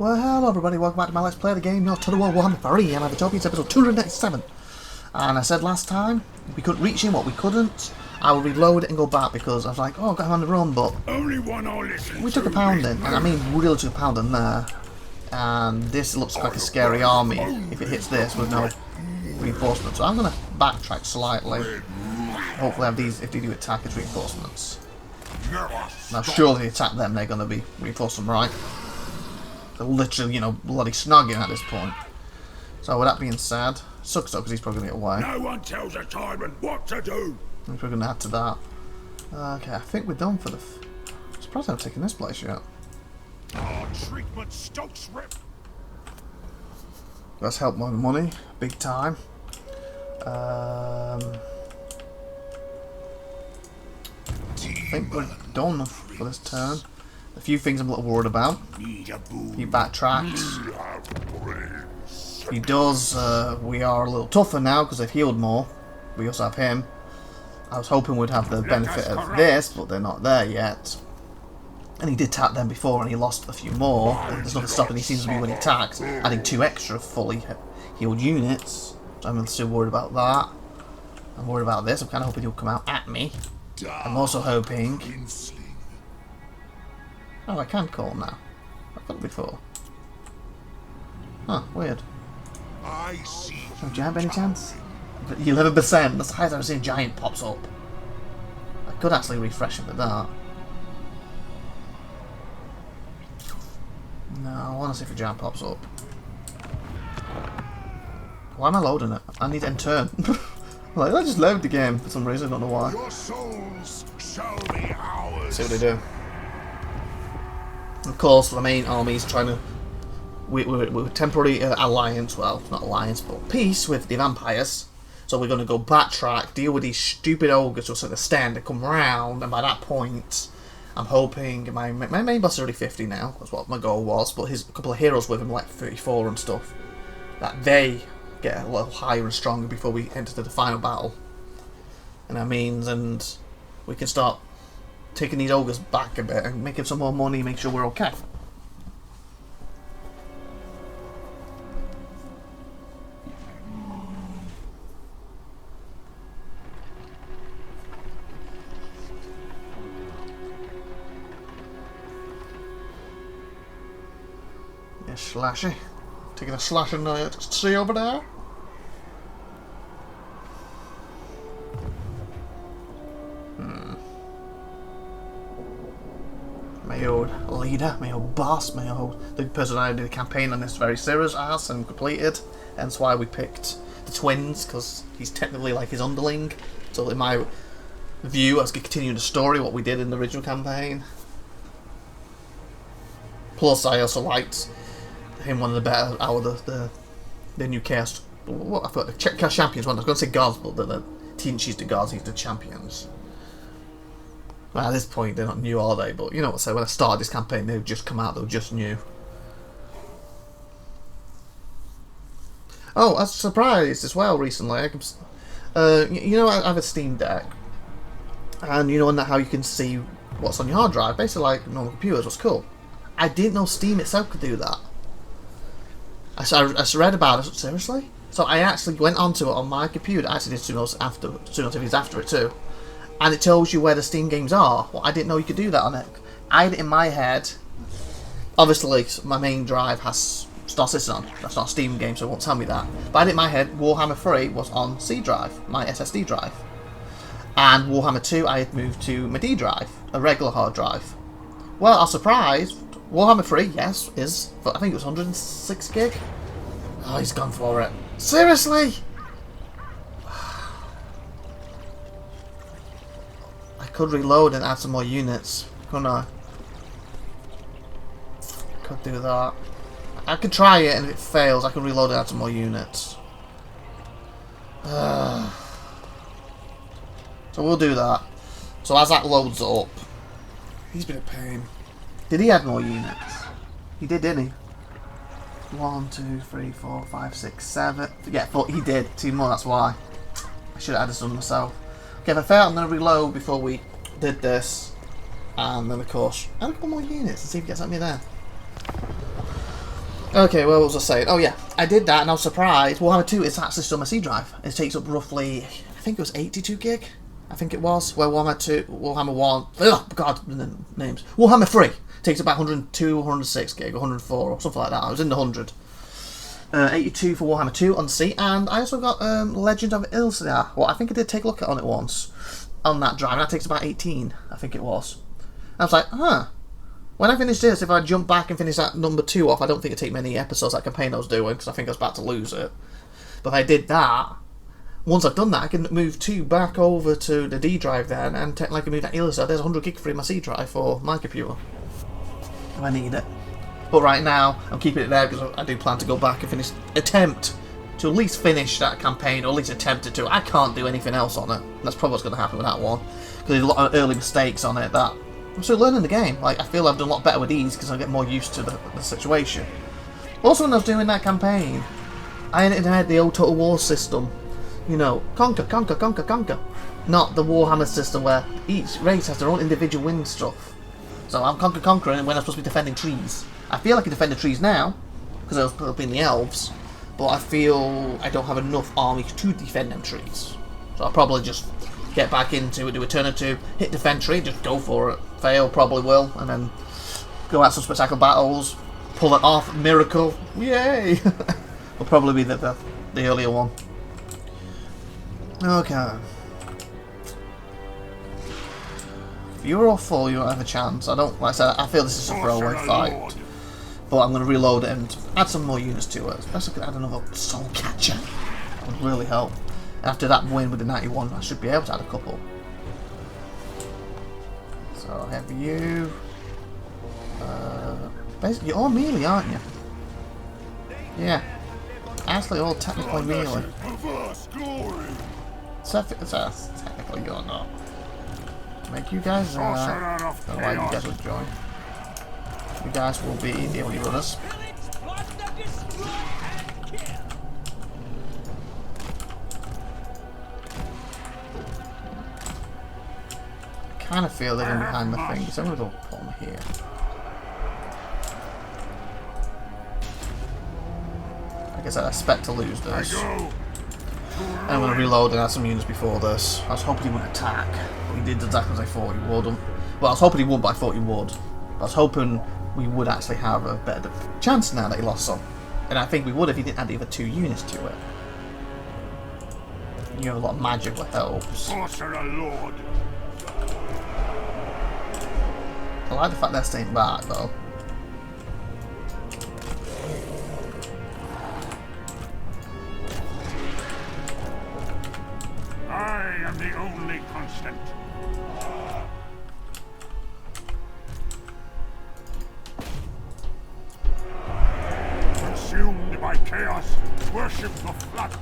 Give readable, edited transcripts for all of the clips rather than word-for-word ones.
Well, hello everybody, welcome back to my Let's Play the game, Total War Warhammer 3, and IVATOPIA, it's episode 297. And I said last time, we could reach him, what we couldn't. I will reload it and go back because I was like, oh, I've got him on the run, but only one I'll listen we took a pounding, and I mean, we really took a pounding there. And this looks like a scary army if it hits this with no reinforcements. So I'm going to backtrack slightly. Hopefully have these, if they do attack, as reinforcements. Now surely attack them, they're going to be reinforced, right? They're literally, bloody snogging at this point. So with that being said, sucks though because he's probably going to get away. No one tells a tyrant what to do. We're going to add to that. Okay, I think we're done for the... I'm surprised I haven't taken this place yet. Our treatment stokes rip. Let's help my money, big time. I think we're done for this turn. A few things I'm a little worried about. He backtracks. He does. We are a little tougher now because they've healed more. We also have him. I was hoping we'd have the benefit of this, but they're not there yet. And he did tap them before and he lost a few more. There's nothing stopping he seems to be when he attacks, adding 2 extra fully healed units. So I'm still worried about that. I'm worried about this. I'm kind of hoping he'll come out at me. I'm also hoping... Oh, I can call now. I've done it before. Huh, weird. No giant by any chance? 11%. That's the highest I've ever seen a giant pops up. I could actually refresh it with that. No, I want to see if a giant pops up. Why am I loading it? I need to end turn. Like, I just load the game for some reason, I don't know why. Your souls shall be ours. See what they do. Of course, the main army is trying to... We're temporary alliance, well, not alliance, but peace with the vampires. So we're going to go backtrack, deal with these stupid ogres who are sort of stand to come round, and by that point, I'm hoping my main boss is already 50 now. That's what my goal was, but his a couple of heroes with him, like 34 and stuff, that they get a little higher and stronger before we enter the final battle. And that means, and we can start taking these ogres back a bit and making some more money, make sure we're okay. Yeah, slashy. Taking a slash and see over there. My old leader, my old boss, the person I did the campaign on this very serious ass and completed. Hence why we picked the twins, because he's technically like his underling. So in my view, as we continue the story, what we did in the original campaign. Plus, I also liked him one of the better out of the new cast. What I thought the cast champions one. I was going to say gods, but the teaches the gods, he's the champions. Well, at this point, they're not new, are they? But you know what I say, when I started this campaign, they've just come out, they were just new. Oh, I was surprised as well recently. I have a Steam Deck. And you know how you can see what's on your hard drive, basically like normal computers, what's cool. I didn't know Steam itself could do that. I read about it, seriously? So I actually went onto it on my computer, I actually did Sunos TVs after it too. And it tells you where the Steam games are. Well, I didn't know you could do that on it. I had it in my head. Obviously, my main drive has Star Citizen on. That's not a Steam game, so it won't tell me that. But I had it in my head, Warhammer 3 was on C drive, my SSD drive. And Warhammer 2, I had moved to my D drive, a regular hard drive. Well, I was surprised. Warhammer 3, yes, is, but I think it was 106 gig. Oh, he's gone for it. Seriously? I could reload and add some more units, couldn't I? Could do that. I could try it, and if it fails, I can reload and add some more units. So we'll do that. So as that loads up, he's been a pain. Did he add more units? He did, didn't he? 1, 2, 3, 4, 5, 6, 7. Yeah, 4. He did. 2 more, that's why. I should have added some myself. Okay, if I fail, I'm going to reload before we did this. And then, of course, add a couple more units and see if it gets at me there. Okay, well, what was I saying? Oh yeah, I did that and I was surprised. Warhammer 2 is actually still on my C drive. It takes up roughly, I think it was 82 gig. I think it was. Where Warhammer 2, Warhammer 1, oh god, the names. Warhammer 3 takes about 102, 106 gig, 104 or something like that. I was in the 100. 82 for Warhammer 2 on C, and I also got Legend of Ilsea. Well, I think I did take a look at it once on that drive, and that takes about 18, I think it was. And I was like, huh. When I finish this, if I jump back and finish that number 2 off, I don't think it'd take many episodes that campaign I was doing, because I think I was about to lose it. But if I did that, once I've done that, I can move 2 back over to the D drive then, and technically I can move that Ilsa. There's 100 gig free in my C drive for my computer, if I need it. But right now, I'm keeping it there because I do plan to go back and finish, attempt to at least finish that campaign, or at least attempt it to. I can't do anything else on it. That's probably what's going to happen with that one, because there's a lot of early mistakes on it that I'm still learning the game. Like, I feel I've done a lot better with these because I get more used to the situation. Also, when I was doing that campaign, I had the old Total War system. You know, conquer, conquer, conquer, conquer. Not the Warhammer system where each race has their own individual wing stuff. So I'm conquering when I'm supposed to be defending trees. I feel I can defend the trees now, because I was put up in the elves, but I feel I don't have enough army to defend them trees. So I'll probably just get back into it, do a turn or two, hit defend tree, just go for it. Fail, probably will, and then go out some spectacular battles, pull it off, miracle, yay! Will probably be the earlier one. Okay. If you're all full, you don't have a chance. I don't, like I said, I feel this is a throwaway fight. But I'm going to reload it and add some more units to it. Especially add another soul catcher. That would really help. After that win with the 91, I should be able to add a couple. So I have you. Basically, you're all melee, aren't you? Yeah. Actually, all technically melee. Technically, you're not. Make you guys. Don't know why you guys would join. You guys will be the only runners. I kind of feel they're going to be behind my thing, so I'm going to go put them here. Like I said, I expect to lose this. And I'm going to reload and add some units before this. I was hoping he wouldn't attack, but he did exactly as I thought he would. Well, I was hoping he would, but I thought he would. I was hoping we would actually have a better chance now that he lost some. And I think we would if he didn't add either 2 units to it. You have a lot of magic that helps. I like the fact they're staying back though. I am the only constant. Consumed by chaos, worship the flux.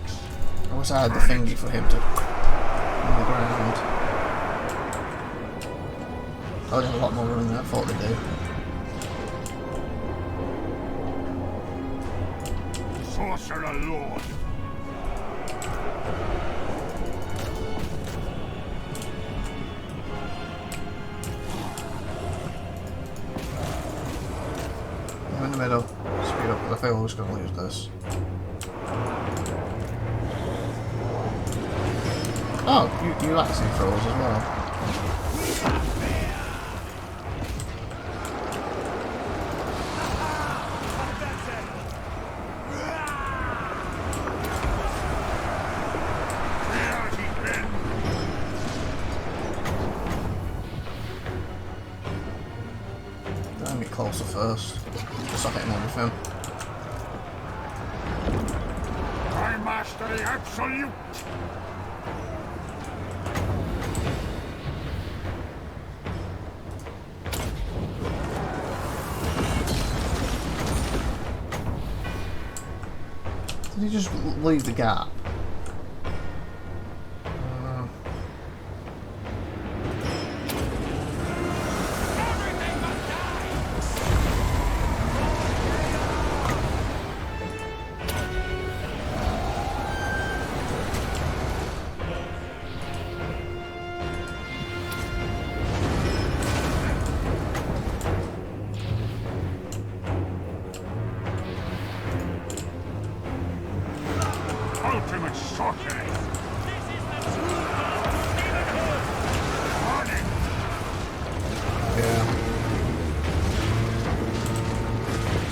I wish I had the thingy for him to on the ground. Oh, they have a lot more room than I thought they do. Sorcerer Lord. I'm in the middle. Speed up, because I feel I was going to lose this. Oh, you actually froze as well. Let me get closer first. Just stop hitting everything. I master the absolute. Did he just leave the gap?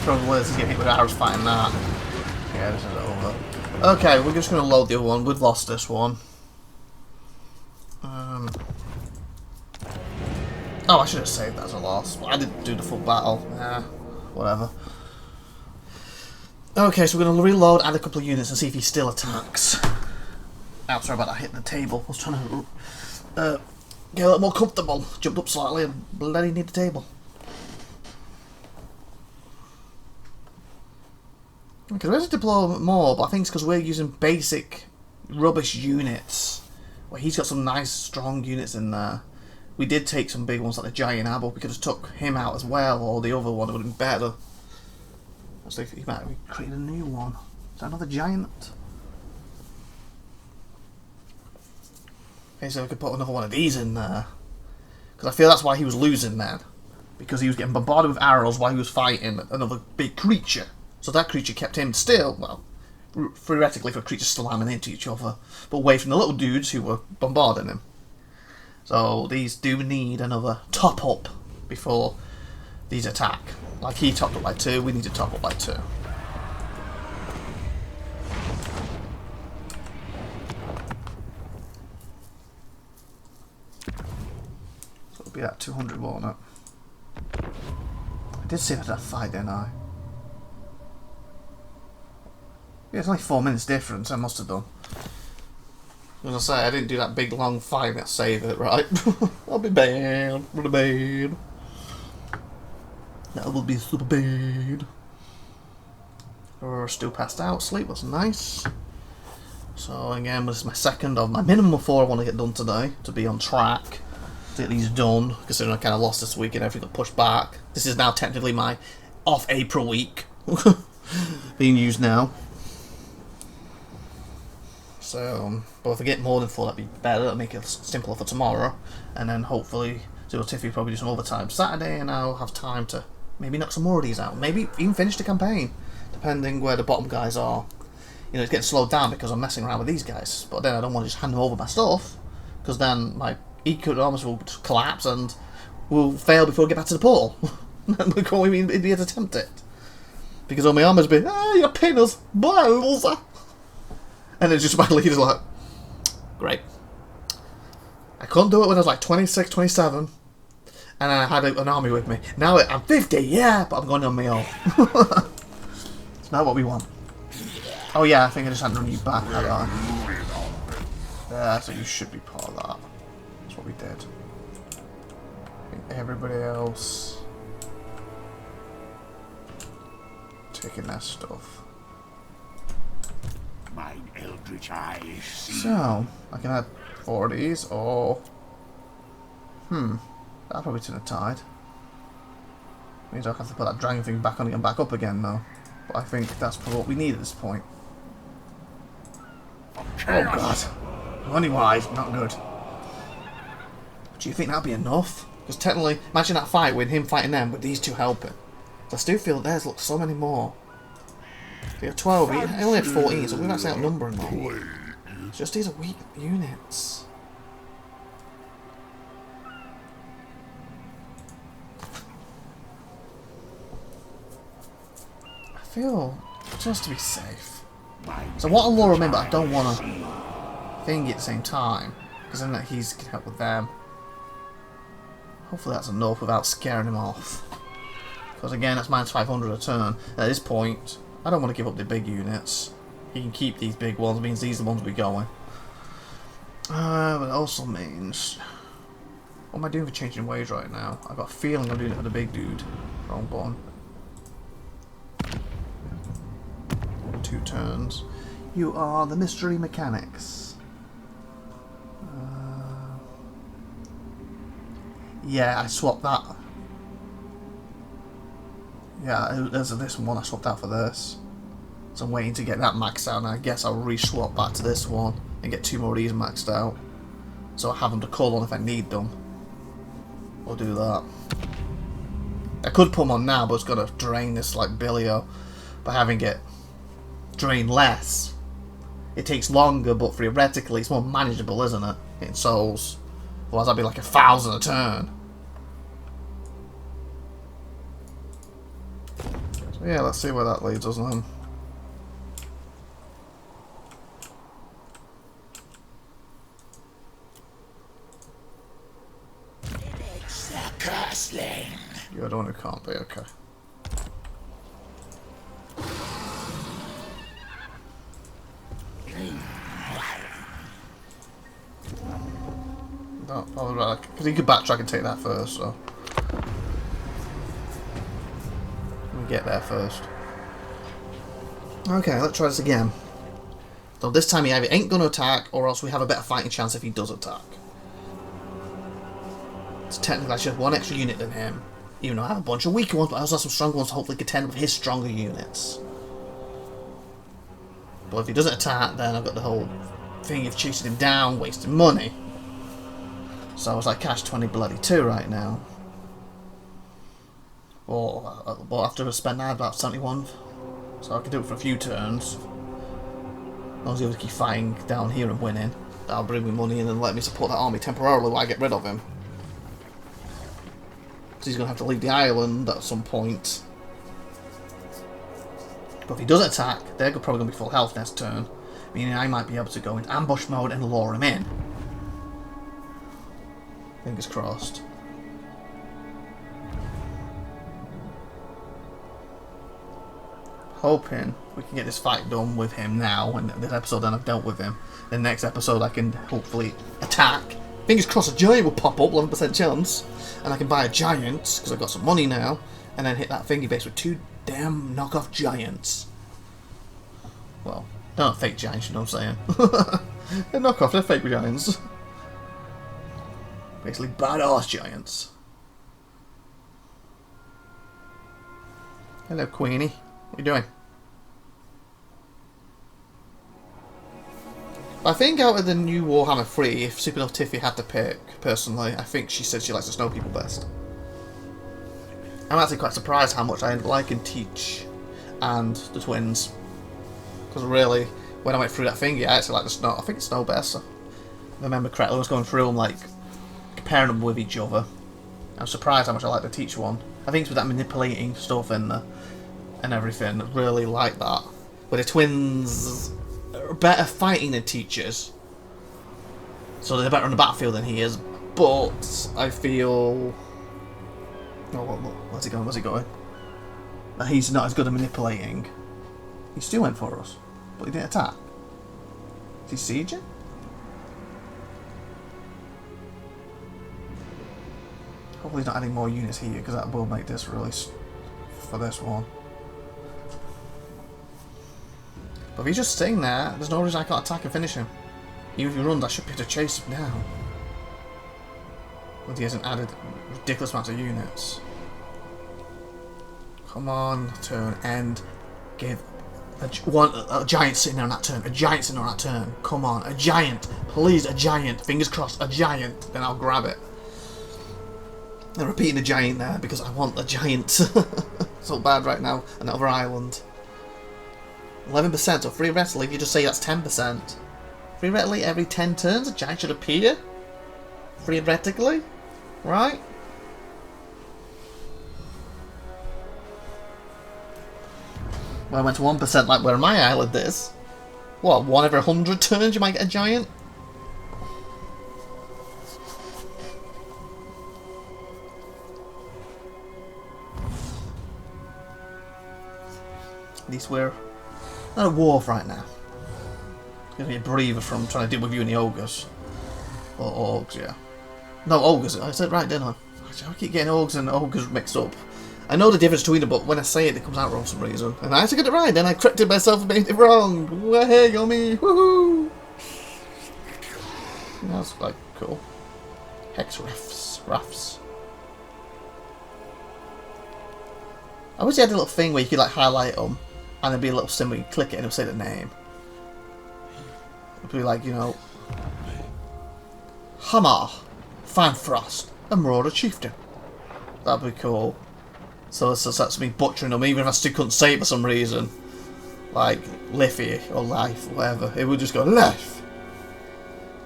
probably is getting hit with arrows fighting that. Yeah, this is over. Okay, we're just going to load the other one. We've lost this one. Oh, I should have saved that as a loss. I didn't do the full battle. Whatever. Okay, so we're going to reload, add a couple of units, and see if he still attacks. Oh, sorry about that, hitting the table. I was trying to get a little more comfortable. Jumped up slightly and bloody need the table. Okay, there's a deploy more, but I think it's because we're using basic rubbish units. Well, he's got some nice, strong units in there. We did take some big ones like the giant apple. We could have took him out as well, or the other one would have been better. So he might have created a new one. Is that another giant? Okay, so we could put another one of these in there. Because I feel that's why he was losing then. Because he was getting bombarded with arrows while he was fighting another big creature. So that creature kept him still, well, theoretically for creatures slamming into each other, but away from the little dudes who were bombarding him. So these do need another top up before these attack. Like he topped up by 2, we need to top up by 2. So it'll be at 200, won't it? I did say that fight, didn't I? Yeah, it's only 4 minutes difference, I must have done. As I say, I didn't do that big long fight, let's save it, right? I'll be bad, really bad. That will be super bad. Still passed out, sleep was nice. So again, this is my second of my minimum of 4 I want to get done today, to be on track. To get these done, considering I kind of lost this week and everything got pushed back. This is now technically my off April week. Being used now. So, but if I get more than 4, that'd be better. That'll make it simpler for tomorrow. And then hopefully, so Tiffy probably do some overtime Saturday, and I'll have time to maybe knock some more of these out. Maybe even finish the campaign, depending where the bottom guys are. You know, it's getting slowed down because I'm messing around with these guys. But then I don't want to just hand them over my stuff, because then my economics will collapse and will fail before we get back to the portal. And we can't even be able to attempt it. Because all my armor's been, you're paying us balls. And it's just my leader's like, great. I couldn't do it when I was like 26, 27. And I had an army with me. Now I'm 50, yeah, but I'm going on my own. It's not what we want. Oh yeah, I think I just had to run you back, had I? Yeah, so you should be part of that. That's what we did. I think everybody else taking their stuff. Mine eldritch eyes see. So, I can add 4 of these, or... that'll probably turn a tide. Means I'll have to put that dragon thing back on and back up again, though. But I think that's probably what we need at this point. Oh god. Money wise, not good. Do you think that'll be enough? Because technically, imagine that fight with him fighting them, with these two helping. I still feel there's so many more. We have 12, he only had 14, so we're actually outnumbering them. It's just these are weak units. I feel just to be safe. So what I'll remember, I don't want to thing at the same time, because then he's can help with them. Hopefully that's enough without scaring him off. Because again, that's minus 500 a turn. At this point, I don't want to give up the big units. He can keep these big ones, means these are the ones we're going. But it also means... What am I doing for changing ways right now? I've got a feeling I'm doing it for the big dude. Wrong one. 2 turns. You are the mystery mechanics. Yeah, I swapped that. Yeah, there's this one I swapped out for this. So I'm waiting to get that maxed out, and I guess I'll re-swap back to this one and get 2 more of these maxed out. So I have them to call on if I need them. We'll do that. I could put them on now, but it's going to drain this like Billio by having it drain less. It takes longer, but theoretically it's more manageable, isn't it? In souls. Otherwise that'd be like 1,000 a turn. So yeah, let's see where that leads us then. Viltch the Curseling. You're the one who can't be, okay. No, probably right, because he could backtrack and take that first, so. Let me get there first. Okay, let's try this again. So this time he either ain't going to attack, or else we have a better fighting chance if he does attack. So technically I should have one extra unit than him. Even though I have a bunch of weaker ones, but I also have some stronger ones to hopefully contend with his stronger units. But if he doesn't attack, then I've got the whole thing of chasing him down, wasting money. So I was like cash 20 bloody 2 right now. Or but after I spend now about 71, so I can do it for a few turns. As long as he able to keep fighting down here and winning, that'll bring me money in and let me support that army temporarily while I get rid of him. So he's gonna have to leave the island at some point. But if he does attack, they're probably gonna be full health next turn, meaning I might be able to go into ambush mode and lure him in. Fingers crossed. Hoping we can get this fight done with him now, and this episode then I've dealt with him. The next episode I can hopefully attack. Fingers crossed a giant will pop up, 11% chance, and I can buy a giant, because I've got some money now, and then hit that thingy base with 2 damn knockoff giants. Well, they're not fake giants, you know what I'm saying. They're knockoff, they're fake giants. Basically badass giants. Hello, Queenie. What are you doing? I think out of the new Warhammer 3, if Supernova Tiffy had to pick, personally, I think she said she likes the snow people best. I'm actually quite surprised how much I ended up liking Teach and the twins. Because really, when I went through that thingy, I actually like the snow. I think it's snow best. If I remember correctly, I was going through them, like, comparing them with each other. I was surprised how much I like the Teach one. I think it's with that manipulating stuff in there and everything. I really like that. But the twins are better fighting than Teachers. So they're better on the battlefield than he is. But I feel... Oh, where's he going? Where's he going? That he's not as good at manipulating. He still went for us, but he didn't attack. Is he sieging? Hopefully he's not adding more units here, because that will make this really for this one. But if he's just staying there, there's no reason I can't attack and finish him. Even if he runs, I should be able to chase him down. But he hasn't added ridiculous amounts of units. Come on, turn, end. Give a giant sitting there on that turn. A giant sitting on that turn. Come on, a giant. Please, a giant. Fingers crossed, a giant. Then I'll grab it. I'm repeating the giant there because I want a giant. So bad right now. Another island. 11%, so theoretically, if you just say that's 10%. Theoretically, every 10 turns, a giant should appear. Theoretically. Right? Well, I went to 1% like where my island is. What, 1 every 100 turns you might get a giant? At least we're not at war right now. Give me a breather from trying to deal with you and the ogres. Or orcs, yeah. No, ogres. I said right, didn't I? I keep getting orcs and ogres mixed up. I know the difference between them, but when I say it, it comes out wrong for some reason. And I actually get it right, then I corrected myself and made it wrong. Hey, yummy! Woohoo! That's quite cool. Hex rafts. I wish they had a little thing where you could like highlight them, and there'd be a little symbol. You click it and it'll say the name. It'd be like, you know, Hammer, Fanfrost, and Marauder Chieftain. That'd be cool. So that's me butchering them, even if I still couldn't say it for some reason. Like Liffy or Life, whatever. It would just go Life.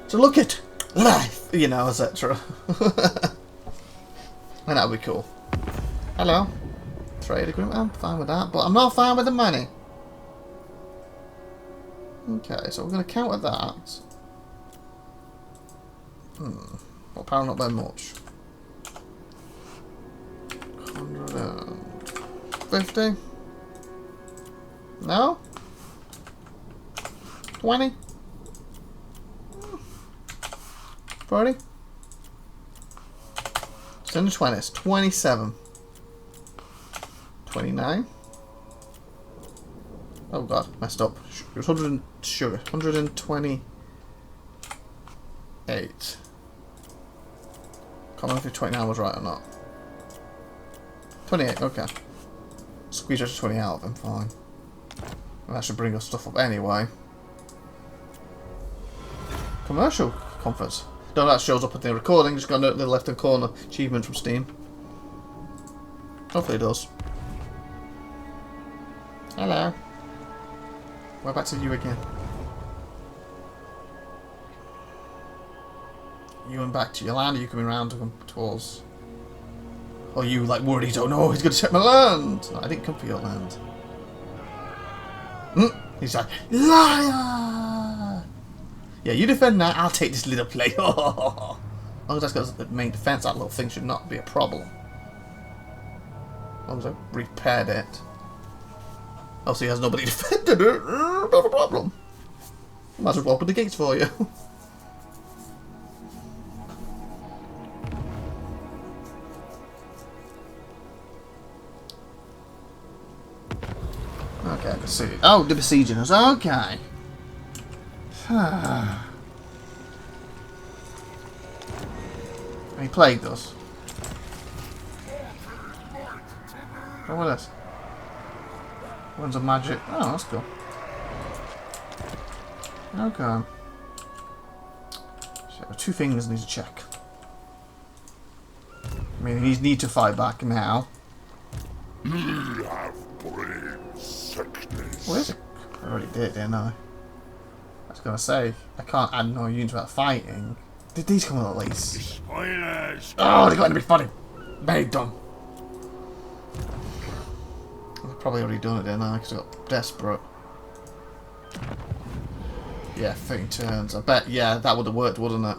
So look at Life, you know, etc. And that'd be cool. Hello. trade agreement. I'm fine with that, but I'm not fine with the money. Okay, so we're going to counter that. Well, apparently not by much. 150? No? 20? 40? It's in the 20s. 27. 29? Oh god, messed up. It was 100 sugar. 128. Can't remember if 29 was right or not. 28, okay. Squeeze extra 20 out of him, fine. And that should bring us stuff up anyway. Commercial conference. No, that shows up at the recording. Just got a note in the left hand corner. Achievement from Steam. Hopefully it does. Hello. We're back to you again. You went back to your land, or you coming round to come towards? Or you like worried you don't know he's going to check my land? No, I didn't come for your land. He's like, liar! Yeah, you defend that, I'll take this little place. As long as that's got the main defense, that little thing should not be a problem. As long as I repaired it. Oh, so he has nobody defended it. Not a problem. Might as well open the gates for you. Okay, let's see. Oh, the besieging us. Okay. He plagued us. Oh, what is this? One's a magic. Oh, that's cool. Okay. So, two things need to check. I mean, he need to fight back now. You have brain sickness. Where is it? I already did, didn't I? I was gonna say, I can't add no units without fighting. Did these come with at least? Spoilers. Oh, they got to be funny. Very dumb. I've probably already done it, didn't I? Because I got desperate. Yeah, 13 turns. I bet, yeah, that would have worked, wouldn't it?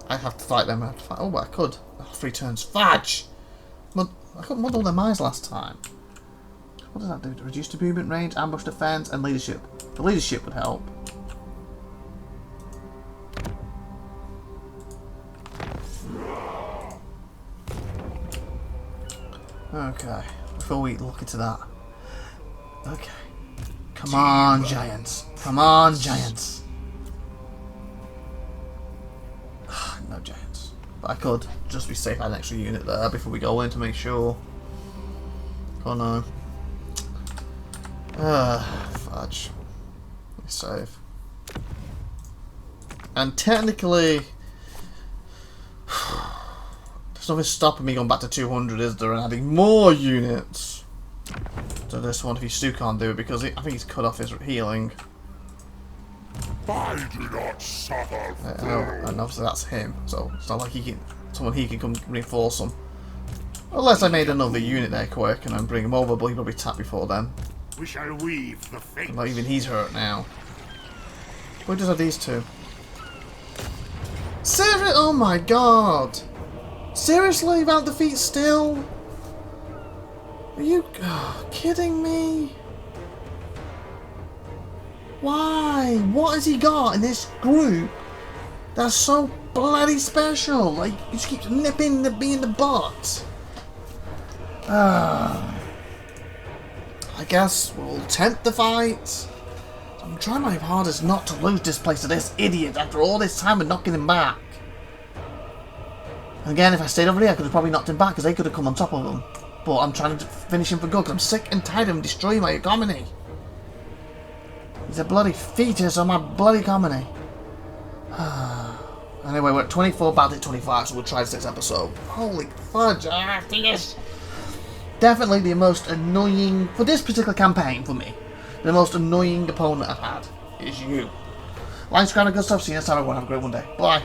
I'd have to fight them. I'd have to fight. Oh, but I could. Oh, 3 turns. Fudge! I couldn't model their mines last time. What does that do? Reduce the movement range, ambush defense, and leadership. The leadership would help. Okay, before we look into that. Okay. Come on, giants. Come on, giants. No giants. But I could just be safe, add an extra unit there before we go in to make sure. Oh no. Fudge. Let me save. And technically, there's nothing stopping me going back to 200, is there, and adding more units to this one if he still can't do it, because I think he's cut off his healing. I do not suffer. And obviously that's him, so it's not like he can, he can come reinforce him. Unless I made another unit there quick and then bring him over, but he'll probably tap before then. We shall weave the fate. Not even he's hurt now. We just have these two. Seriously? Oh my god! Seriously, without defeat still? Are you kidding me? Why? What has he got in this group that's so bloody special? Like, you just keep nipping the bee in the butt. I guess we'll tempt the fight. I'm trying my hardest not to lose this place to this idiot after all this time of knocking him back. Again, if I stayed over here, I could have probably knocked him back because they could have come on top of him. But I'm trying to finish him for good because I'm sick and tired of him destroying my economy. He's a bloody fetus on my bloody economy. Anyway, we're at 24, about at 25, so we'll try this next episode. Holy fudge, fetus! Definitely the most annoying, for this particular campaign for me, the most annoying opponent I've had is you. Like, subscribe, and good stuff. See you next time, everyone. Have a great one day. Bye.